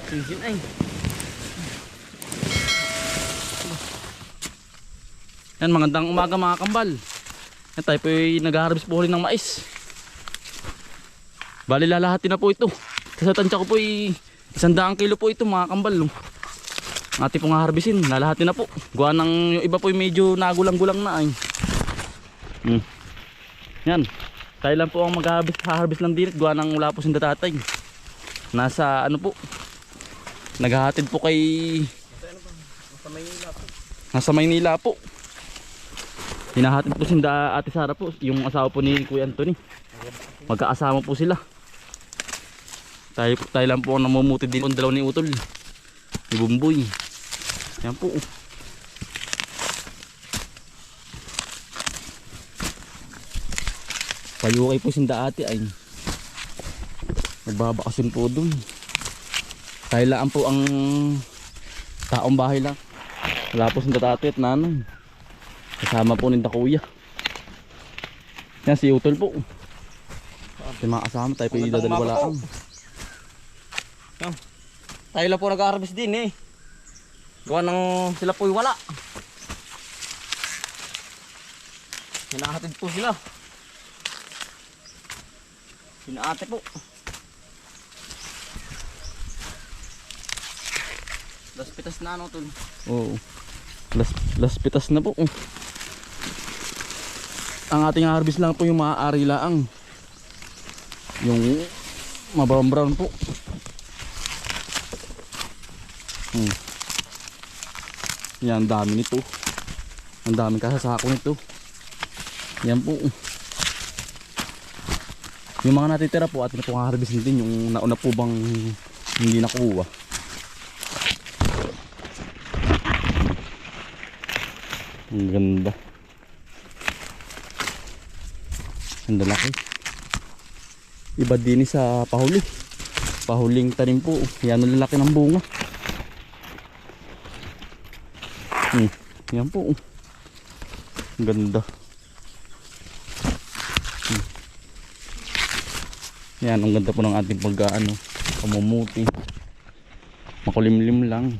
Sinsin ay. Yan, magandang umaga mga kambal. Yan, tayo po ay nag-harvest po rin ng mais. Bali lalahatin na po ito. Sa tansya ko po ay 100 kilo po ito mga kambal. Ang ating pong harvestin, lalahatin na po. Gawa ng yung iba po ay medyo nagulang-gulang na ay. Yan, tayo lang po ang mag-harvest lang din. Gawa ng wala po si tatay. Nasa ano po, naghahatid po kay nasa Maynila po. Hinahatid po si Ate Sara po, yung asawa po ni Kuya Anthony. Magkaasama po sila. Tayo lang po ang namumuti din ang dalaw ni Utol, ni Bumboy. Yan po. Payukay po si Ate ay nagbabakasyon po dun. Tayo lang po ang taong bahay lang. Wala po si Ate at nanay. Kasama po ni Kuya. Yan si Utol po. Yung mga kasama tayo po idadalawalaan. Tayo lang po nag-harvest din eh. Gawa ng sila po'y wala. Hinahatid po sila. Sinaate po. Las pitas na ano tol. Oo. Las pitas na po. Ang ating harvest lang po yung maaari laang. Yung mabrown brown po. Yan, dami nito. Ang daming kasasako nito. Yan po. Yung mga natitira po atin na po harvestin din. Yung nauna po bang hindi nakuha. Ang ganda. Ang lalaki. Iba din sa pahuli. Pahuling tanim po. Yan ang lalaki ng bunga. Yan po. Ang ganda. Yan, ang ganda po ng ating pag-ano, pamumuti. Makulimlim lang.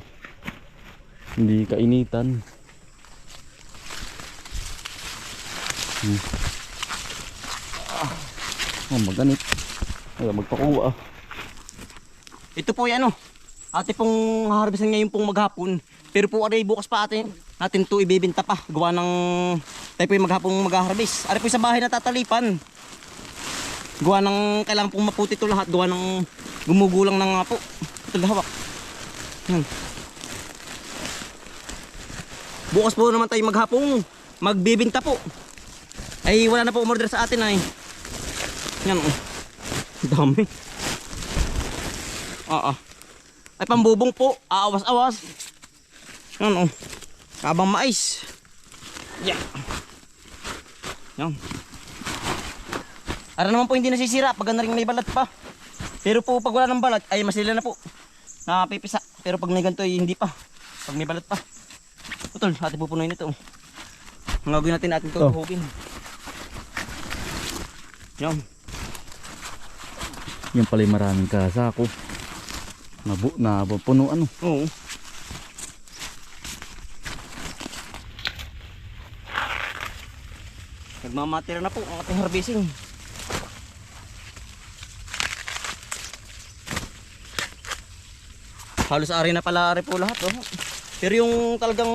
Hindi kainitan. Oh, maganit. Ay, magpakuha. Ito po yan ate pong harvestin ngayon pong maghapon. Pero po aray bukas pa natin to ibibenta pa. Gawa ng tayo po yung maghapong mag-harvest. Aray po sa bahay na tatalipan. Gawa ng kailangan pong maputi ito lahat. Gawa ng gumugulang na nga po. Ito hawak. Yan. Bukas po naman tayo maghapong magbibenta po. Ay wala na po umorder sa atin ay. Yan dami. Ay pambubong po. Aawas-awas. Yan kabang mais. Yeah. Yan. Ara naman po hindi nasisira pag na rin may balat pa. Pero po pag wala ng balat ay masila na po. Napipisa. Pero pag may ganito ay hindi pa. Pag may balat pa. Putol, ate pupunuin ito. Ang gagawin natin ito hugin. Yan. Yan pala yung maraming kasako. Napuno ano. Oo. Nagmamatira na po ang ating harvesting. Halos ari na pala ari po lahat Pero yung talagang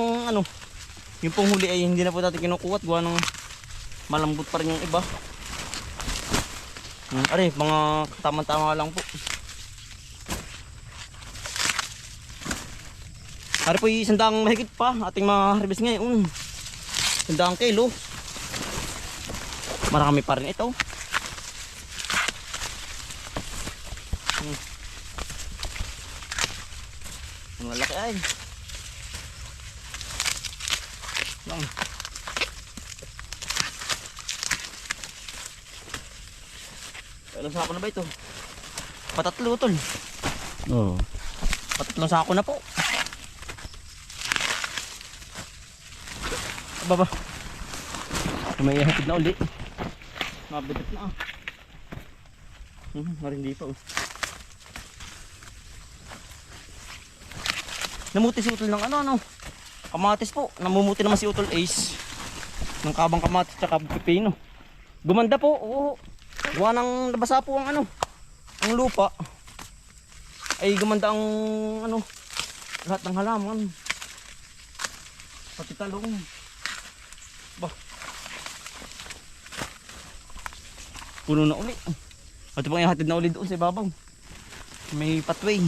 yung pong huli ay hindi na po natin kinukuha at gawa ng malambot pa rin yung iba. Ari, mga tamang-tama lang po. Ari po 100 mahigit pa ating mga harvest ngayon. 100 kilo. Marami pa rin ito. Ang lalaki ay. Lang. Ilang sako na ba ito? Patatlo tol. Oo. Patatlong sako na po. Baba. May ihatid na ulit. Mabigat na marindi pa Namuti si Utol ng ano. Kamatis po. Namumuti naman si Utol Ace. Ng kabang kamatis tsaka pipino. Gumanda po. Oo. Gawa ng nabasa po ang ano. Ang lupa. Ay gumanda ang ano. Lahat ng halaman. Pati talong. Bah. Puno na uli. Pati pang ihatid na uli doon sa ibabaw. May pathway.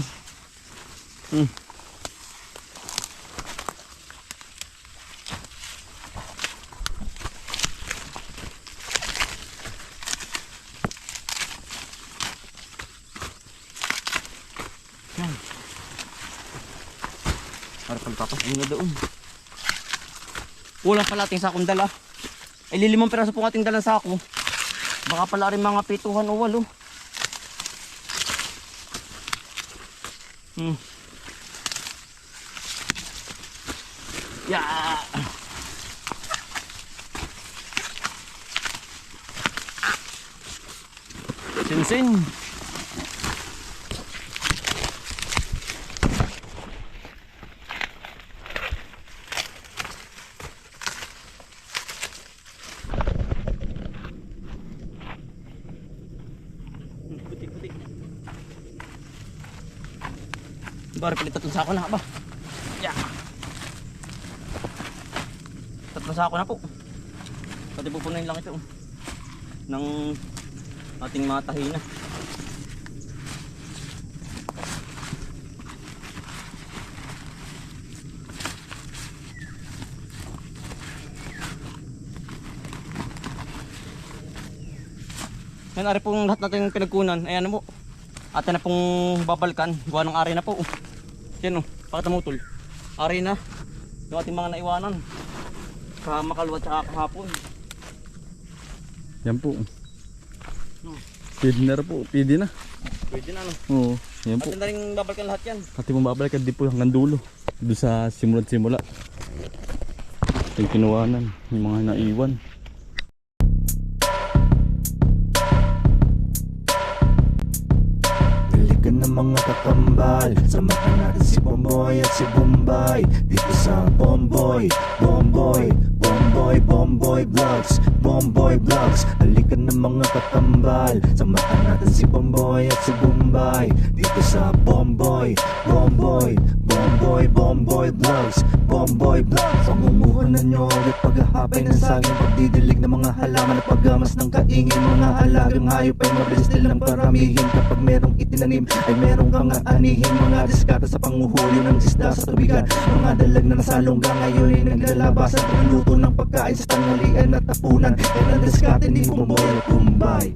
Yan. Para pagpapasin na doon. Wala pala ating sakong dala. Ay lilimang piraso po ating dalang sako. Baka pala rin mga 7 o 8. Yeah. Sinsin. Putik-putik. Bari palit tatlong sako na ba? Yeah. Tatlong sako na po. Pati pupunin lang ito ng ating mga tahina. Yan, ari pong lahat natin pinagkunan. Ayan na po. Atin na pong babalkan. Gawa ng ari na po. Yan o, pakita mo Utol. Ari na. Yung ating mga naiwanan. Makalwa tsaka kahapon. Yan po. Pwede na po. Pwede na. Pwede na no. Oo. Yan po. Atin na rin babalkan lahat yan. Pati mong babalikan di po hanggang dulo. Doon sa simula. Yung kinuwanan. Yung mga naiwan. Balikan ng mga kakambal. Samahan natin si Bomboy at si Bombay. Dito sa Bomboy Vlogs. Bomboy Vlogs. Balikan ng mga kakambal. Samahan natin si Bomboy at si Bombay. Dito sa Bomboy Vlogs. Bomboy Vlogs. Pamumuhunan nyo ulit paghahapay ng saging. Pagdidilig ng mga halaman at paggamas ng kaingin. Mga alagang hayop ay mabilis nilang paramihin. Kapag merong itinanim ay merong kang aanihin. Mga diskata sa panguhuli ng isda sa tubigan. Mga dalag na nasalongga ngayon ay naglalabasan. Luto ng pagkain sa tanghalian at tapunan. Yan ang diskate ni Bomboy at Bombay.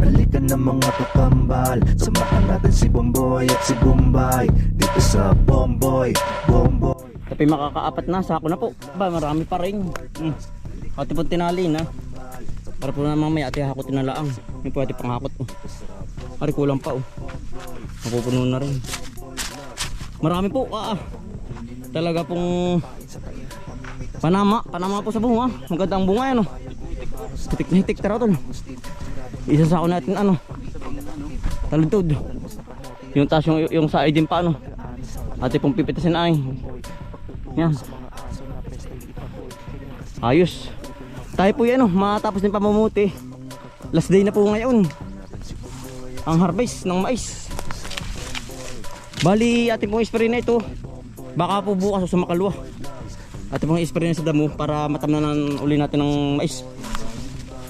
Balikan ng mga kakambal. Samahan natin si Bomboy at si Bombay. Dito sa Bomboy. Tapi makakaapat na, sako na po. Ba, marami pa rin. Ati po tinali na. Para po na mamaya ati hakotin na laang. May po ati panghakot. Ari kulang pa. Mapupuno na rin. Marami po. Talaga pong Panama po sa bunga. Maganda ang bunga yan. Hitik na hitik. Tara Utol. Isa sako natin taludtod. Yung taas yung sa din pa ati pong pipitasin ay. Yan. Ayos. Tayo po yan matapos din pamumuti. Last day na po ngayon. Ang harvest ng mais. Bali ating pong spray na ito. Baka po bukas o sa makalwa. Ating pong spray na sa damo para matamnan uli natin ng mais.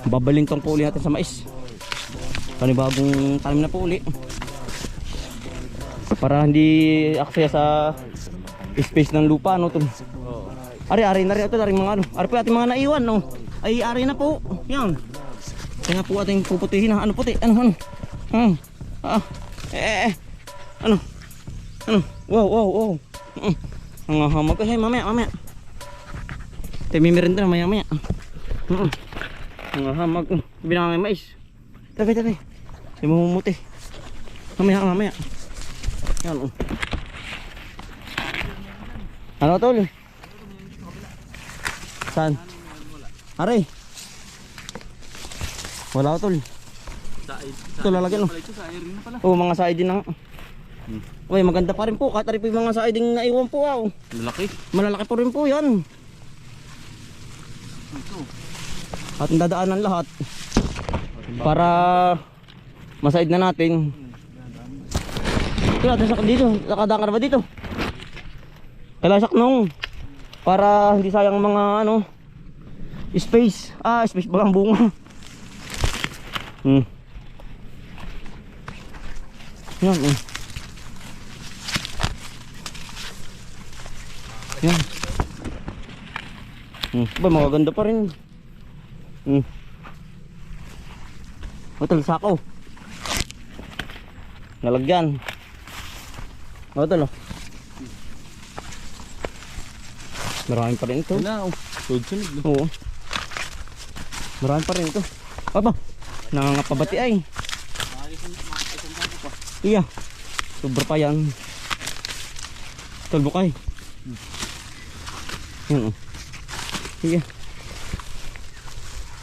Babalintong po uli natin sa mais. Panibagong tanim na po uli. Para hindi aksaya sa space ng lupa Utol. Ari na rin ito, mga ari po ating mga naiwan Ay ari na po. Yan. Kaya po ating puputihin puti. Ano? Wow. Ang hamag kasi mamaya. Tayo mimirinda na maya. Ang hamag. Binamay mais. Tabi. Tayo mamumuti. Mamaya. Yan Ano Tol? Saan? Aray. Wala Tol. Ito lalagyan mga side din Uy, maganda pa rin po. Kahit rin po yung mga siding na iwan po. Lalaki. Malalaki po rin po yan. At dadaanan lahat. Para masaid na natin. Ito natin sa dito. Nakadaan ka na ba dito? Kalasak nung. Para hindi sayang mga ano. Space. Space bagang bunga. Yan. Yan. Ba, magaganda pa rin. Hotel sako. Nalagyan. Hotel. Maraming pa rin ito. Wala, sunod. Oo. Maraming pa rin ito. Aba, nangangapabati ay. Iya. Sobra pa yan. Talbukay. Yan o. Iya.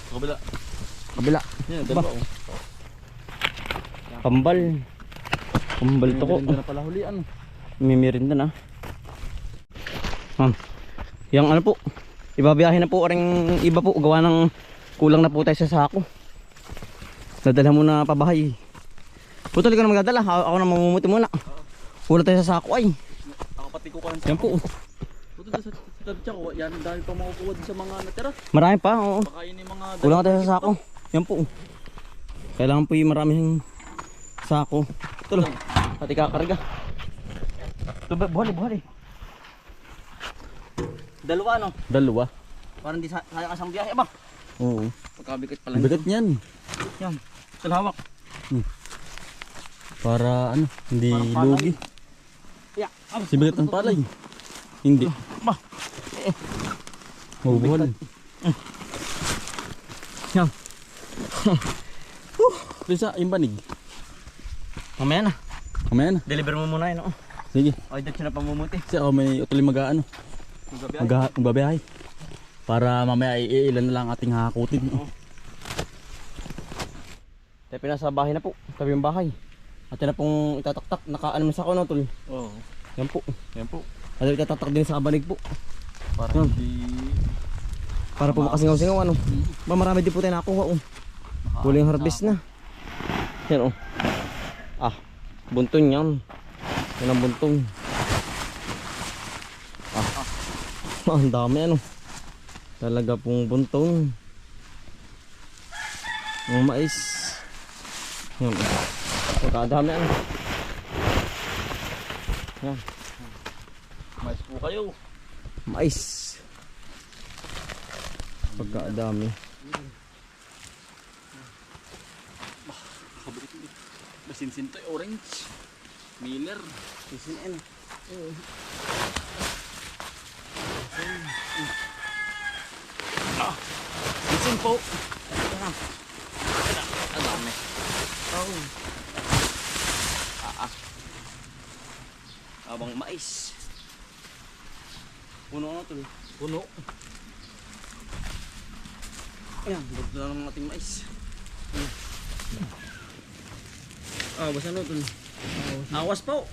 Kabila. Kabila. Yan, Ba? dalawa. Kambal. Kambal to ko. Hindi na pala hulian. Mimirinda na. Yang ano po. Ibabiyahin na po ring iba po. Gawa ng kulang na po tayo sa sako. Dadala muna pabahay. Putol ka na magdadala. Ako na mamumuti muna. Kulang tayo sa sako ay. Ako pati ko ka lang. Yan po. Puto sa tansya ko. Yan, dahil pa makukuha din sa mga natira. Marami pa. Oo. Baka yun yung mga... Kulang tayo sa sako. Yan po. Kailangan po yung maraming sako. Tulo. Pati kakarga. Buhali. Dalawa no? Dalawa. Parang di sayang asang biyahe ba? Oo. Pagkabigat pala. Bigat niyan. Yan. Salhawak. Para ano, hindi Parang palay. lugi. Yeah. Si bigat ng palay. Hindi. Ba. Mabubuhal. Yan. Pisa, yung banig. Mamaya na. Kamaya na. Deliver mo muna yun. Sige. Ay, dito na pamumuti. Kasi ako may utuloy mag-ano. Magbabiyahe. Para mamaya iilan na lang ating hakutin. Tayo pinasa bahay na po. Tabi yung bahay. At yan na pong itataktak. Naka-ano sa ako no, tol. Oo. Yan po. Yan po. At itataktak din sa kabanig po. Para Yan. hindi... Para po makasingaw-singaw ano. Ba, marami din po tayo nakuha. Huling harvest na. Yan oh. Buntong yan. Yan ang buntong. Ang dami ano. Talaga pong buntong. Ang mais. Yan. Pagkadami ano. Yan. Mais po kayo. Mais. Pagkadami. Masinsin to orange. Miller. Isin Masin po. Ang dami. Abang mais. Puno na tuloy. Puno. Ayan, buto na ng ating mais. Basta na tuloy. Awas po.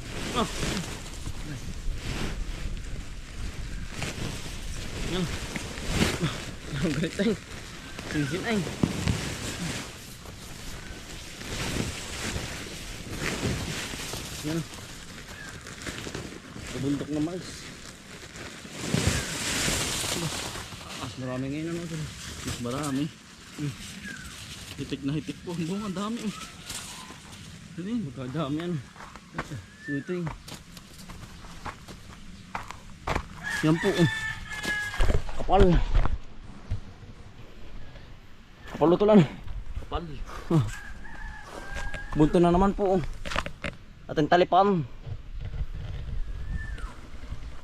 Yan. Ang galit ay. Sinsin ay. Yan. Kabundok na mais. Marami ngayon ano ito. Mas marami. Hitik na hitik po. Ang dami. Magkadami yan. Suting. Yan po. Kapal. Kapal ito lang. Kapal. Bunto na naman po. At ang talipan.